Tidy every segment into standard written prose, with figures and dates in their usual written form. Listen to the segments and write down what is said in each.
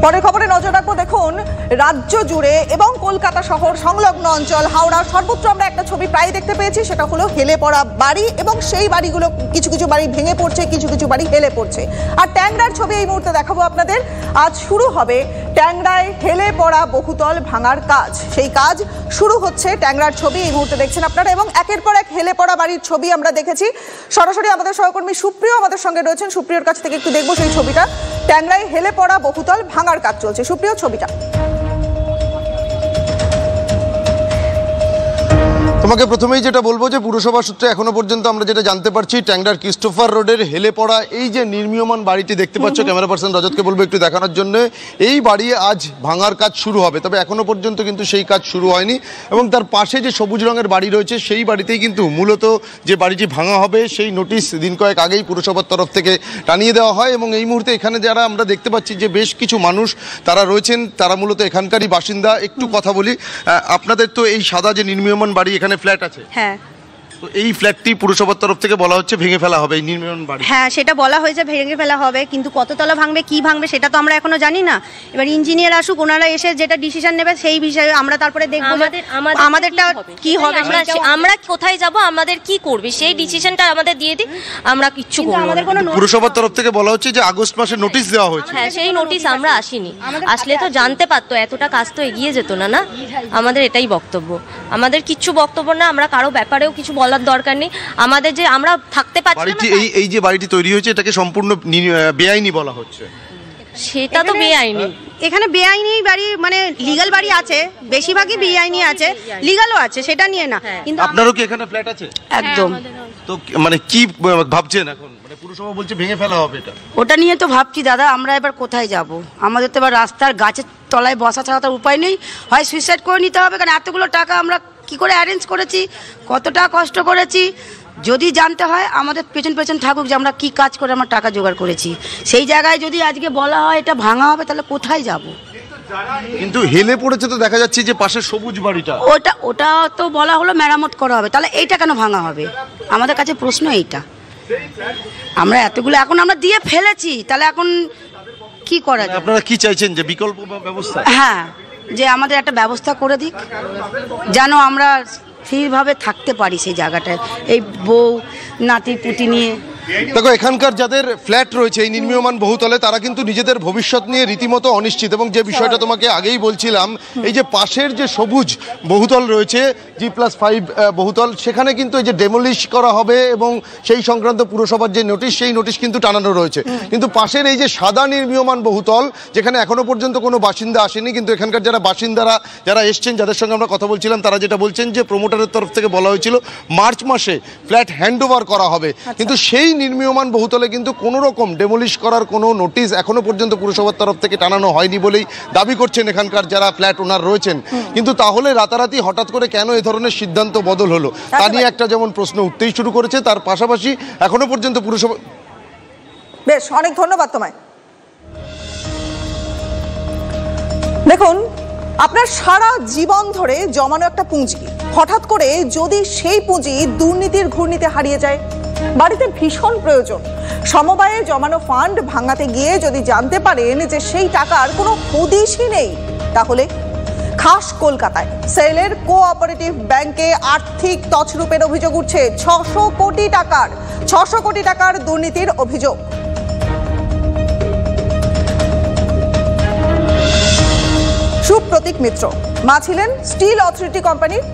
পরের খবরে নজর রাখবো। দেখুন, রাজ্য জুড়ে এবং কলকাতা শহর সংলগ্ন অঞ্চল হাওড়া সর্বত্র আমরা একটা ছবি প্রায় দেখতে পেয়েছি, সেটা হলো হেলে পড়া বাড়ি, এবং সেই বাড়িগুলো কিছু কিছু বাড়ি ভেঙে পড়ছে, কিছু কিছু বাড়ি হেলে পড়ছে। আর ট্যাংরার ছবি এই মুহূর্তে দেখাবো আপনাদের। আজ শুরু হবে ট্যাংরায় হেলে পড়া বহুতল ভাঙার কাজ। সেই কাজ শুরু হচ্ছে, ট্যাংরার ছবি এই মুহূর্তে দেখছেন আপনারা, এবং একের পর এক হেলে পড়া বাড়ির ছবি আমরা দেখেছি। সরাসরি আমাদের সহকর্মী সুপ্রিয় আমাদের সঙ্গে রয়েছেন, সুপ্রিয়র কাছ থেকে একটু দেখবো সেই ছবিটা। ট্যাংরায় হেলে পড়া বহুতল ভাঙার কাজ চলছে। সুপ্রিয়, ছবিটা। তোমাকে প্রথমেই যেটা বলবো যে পুরসভা সূত্রে এখনো পর্যন্ত আমরা যেটা জানতে পারছি, ট্যাংরার ক্রিস্টোফার রোডের হেলে পড়া এই যে নির্মীয়মান বাড়িটি দেখতে পাচ্ছ, ক্যামেরা পার্সন রজতকে বলবো একটু দেখানোর জন্য। এই বাড়ি আজ ভাঙার কাজ শুরু হবে, তবে এখনো পর্যন্ত কিন্তু সেই কাজ শুরু হয়নি। এবং তার পাশে যে সবুজ রঙের বাড়ি রয়েছে, সেই বাড়িতেই কিন্তু মূলত যে বাড়িটি ভাঙা হবে সেই নোটিশ দিন কয়েক আগেই পুরসভার তরফ থেকে টানিয়ে দেওয়া হয়। এবং এই মুহূর্তে এখানে যারা আমরা দেখতে পাচ্ছি যে বেশ কিছু মানুষ তারা রয়েছেন, তারা মূলত এখানকারই বাসিন্দা। একটু কথা বলি, আপনাদের তো এই সাদা যে নির্মীয়মান বাড়ি, এখানে ফ্ল্যাট আছে? হ্যাঁ। তো এই ফ্ল্যাটটি পুরসভার তরফ থেকে বলা হচ্ছে ভেঙে ফেলা হবে, এই নির্মাণ বাড়ি। হ্যাঁ, সেটা বলা হয়েছে ভেঙে ফেলা হবে, কিন্তু কততলা ভাঙবে, কি ভাঙবে সেটা তো আমরা এখনো জানি না। এবার ইঞ্জিনিয়ার আসুক, ওনারা এসে যেটা ডিসিশন নেবে সেই বিষয়ে আমরা তারপরে দেখব আমাদেরটা কি হবে, আমরা কোথায় যাব, আমাদের কি করবে সেই ডিসিশনটা আমাদের দিয়ে দিই, আমরা কিচ্ছু করব আমাদের কোনো পুরসভার তরফ থেকে বলা হচ্ছে যে আগস্ট মাসে নোটিশ দেওয়া হয়েছে। হ্যাঁ, সেই নোটিশ আমরা আসিনি, আসলে তো জানতে পারতো, এতটা কাজ তো এগিয়ে যেত না। না, আমাদের এটাই বক্তব্য, আমাদের কিচ্ছু বক্তব্য না, আমরা কারো ব্যাপারেও কিছু বলার দরকার নেই। আমাদের যে আমরা থাকতে পারছি না, এই যে বাড়িটি তৈরি হয়েছে এটাকে সম্পূর্ণ বেআইনি বলা হচ্ছে। সেটা তো বেআইনি। এখানে বেআইনি বাড়ি মানে লিগ্যাল বাড়ি আছে, বেশিরভাগই বেআইনি আছে, লিগ্যালও আছে, সেটা নিয়ে না। কিন্তু আপনারও কি এখানে ফ্ল্যাট আছে? একদম। তো মানে কি ভাবছেন এখন? মানে পুরসভা বলছে ভেঙে ফেলা হবে, এটা ওটা নিয়ে তো ভাবছি দাদা, আমরা এবার কোথায় যাব? আমাদের তো এবার রাস্তার গাছের তলায় বসা ছাড়া তার উপায় নেই, হয় সুইসাইড করে নিতে হবে, কারণ এতগুলো টাকা আমরা কি করে অ্যারেঞ্জ করেছি, কতটা কষ্ট করেছি। যদি জানতে হয় আমাদের পেছন পেছন থাকুক যে আমরা কি কাজ করে আমরা টাকা জোগাড় করেছি। সেই জায়গায় যদি আজকে বলা হয় এটা ভাঙা হবে, তাহলে কোথায় যাব? কিন্তু হেলে পড়েছে তো দেখা যাচ্ছে যে পাশের সবুজ বাড়িটা, ওটা তো বলা হলো মেরামত করা হবে, তাহলে এইটা কেন ভাঙা হবে? আমাদের কাছে প্রশ্ন এইটা। আমরা এতগুলো এখন আমরা দিয়ে ফেলেছি, তাহলে এখন কি করা যায়? আপনারা কি চাইছেন, যে বিকল্প ব্যবস্থা? হ্যাঁ, যে আমাদের একটা ব্যবস্থা করে দিক, যেন আমরা স্থিরভাবে থাকতে পারি সেই জায়গাটায়, এই বউ নাতি পুতি নিয়ে। দেখো, এখানকার যাদের ফ্ল্যাট রয়েছে এই নির্মীয়মান বহুতলে, তারা কিন্তু নিজেদের ভবিষ্যৎ নিয়ে রীতিমতো অনিশ্চিত। এবং যে বিষয়টা তোমাকে আগেই বলছিলাম, এই যে পাশের যে সবুজ বহুতল রয়েছে G+5 বহুতল, সেখানে কিন্তু এই যে ডেমোলিশ করা হবে এবং সেই সংক্রান্ত পুরসভার যে নোটিশ, সেই নোটিশ কিন্তু টানানো রয়েছে। কিন্তু পাশের এই যে সাদা নির্মীয়মান বহুতল, যেখানে এখনো পর্যন্ত কোনো বাসিন্দা আসেনি, কিন্তু এখানকার যারা বাসিন্দারা যারা এসছেন, যাদের সঙ্গে আমরা কথা বলছিলাম, তারা যেটা বলছেন যে প্রমোটারের তরফ থেকে বলা হয়েছিল মার্চ মাসে ফ্ল্যাট হ্যান্ড ওভার করা হবে। কিন্তু সেই নির্মীয়মান বহুতলে কিন্তু কোনো রকম ডেমোলিশ করার কোনো নোটিশ এখনো পর্যন্ত পুরসভার তরফ থেকে টানানো হয়নি বলেই দাবি করছেন এখানকার যারা ফ্ল্যাট ওনার রয়েছেন। কিন্তু তাহলে রাতারাতি হঠাৎ করে কেন এ ধরনের সিদ্ধান্ত বদল হলো, তা নিয়ে একটা যেমন প্রশ্ন উঠতেই শুরু করেছে, তার পাশাপাশি এখনো পর্যন্ত পুরসভা। বেশ, অনেক ধন্যবাদ তোমায়। দেখুন, আপনার সারা জীবন ধরে জমানো একটা পুঁজি হঠাৎ করে যদি সেই পুঁজি দুর্নীতির ঘূর্ণিতে হারিয়ে যায়, বাড়িতে ভীষণ প্রয়োজন, সমবায়ে জমানো ফান্ড ভাঙাতে গিয়ে যদি জানতে পারেন যে সেই টাকার কোনো হদিশই নেই, তাহলে খাস কলকাতায় সেলের কোঅপারেটিভ ব্যাংকে আর্থিক তছরূপের অভিযোগ উঠছে। 600 কোটি টাকার দুর্নীতির অভিযোগ। সুপ্রতীক মিত্র মা ছিলেন স্টিল অথরিটি কোম্পানির,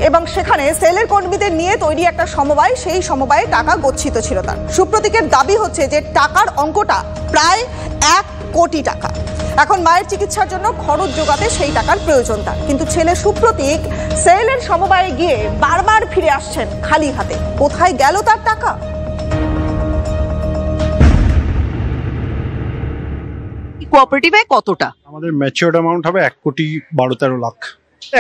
এবং সেখানে সেলের কর্মীদের নিয়ে তৈরি একটা সমবায়, সেই সমবায়ে টাকা গচ্ছিত ছিল তার। সুপ্রতীকের দাবি হচ্ছে যে টাকার অঙ্কটা প্রায় 1 কোটি টাকা। এখন মায়ের চিকিৎসার জন্য খরচ জোগাতে সেই টাকার প্রয়োজন তার, কিন্তু ছেলে সুপ্রতীক সেলের সমবায়ে গিয়ে বারবার ফিরে আসছেন খালি হাতে। কোথায় গেল তার টাকা? কোঅপারেটিভে কতটা? আমাদের ম্যাচিওরড অ্যামাউন্ট হবে 1,13,00,000 লাখ।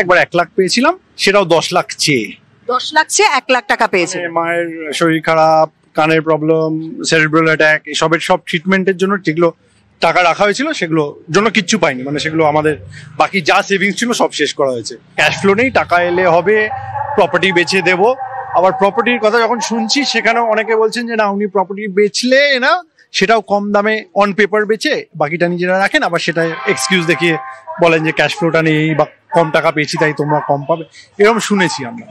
একবার 1 লাখ পেয়েছিলাম, সেটাও 10 লাখ চেয়ে। 10 লাখ চেয়ে 1 লাখ টাকা পেয়েছে। মায়ের শরীর খারাপ, কানের প্রবলেম, সেরিব্রাল অ্যাটাক, এসবের সব ট্রিটমেন্টের জন্য যেগুলো টাকা রাখা হয়েছিল সেগুলো জন্য কিচ্ছু পাইনি, মানে সেগুলো আমাদের বাকি যা সেভিংস ছিল সব শেষ করা হয়েছে। ক্যাশ ফ্লো নেই, টাকা এলে হবে, প্রপার্টি বেচে দেবো। আবার প্রপার্টির কথা যখন শুনছি, সেখানেও অনেকে বলছেন যে না, উনি প্রপার্টি বেচলে না, সেটাও কম দামে অন পেপার বেচে বাকিটা নিজেরা রাখেন, আবার সেটা এক্সকিউজ দেখিয়ে বলেন যে ক্যাশ ফ্লোটা নেই বা কম টাকা পেয়েছি তাই তোমরা কম পাবে, এরকম শুনেছি আমরা।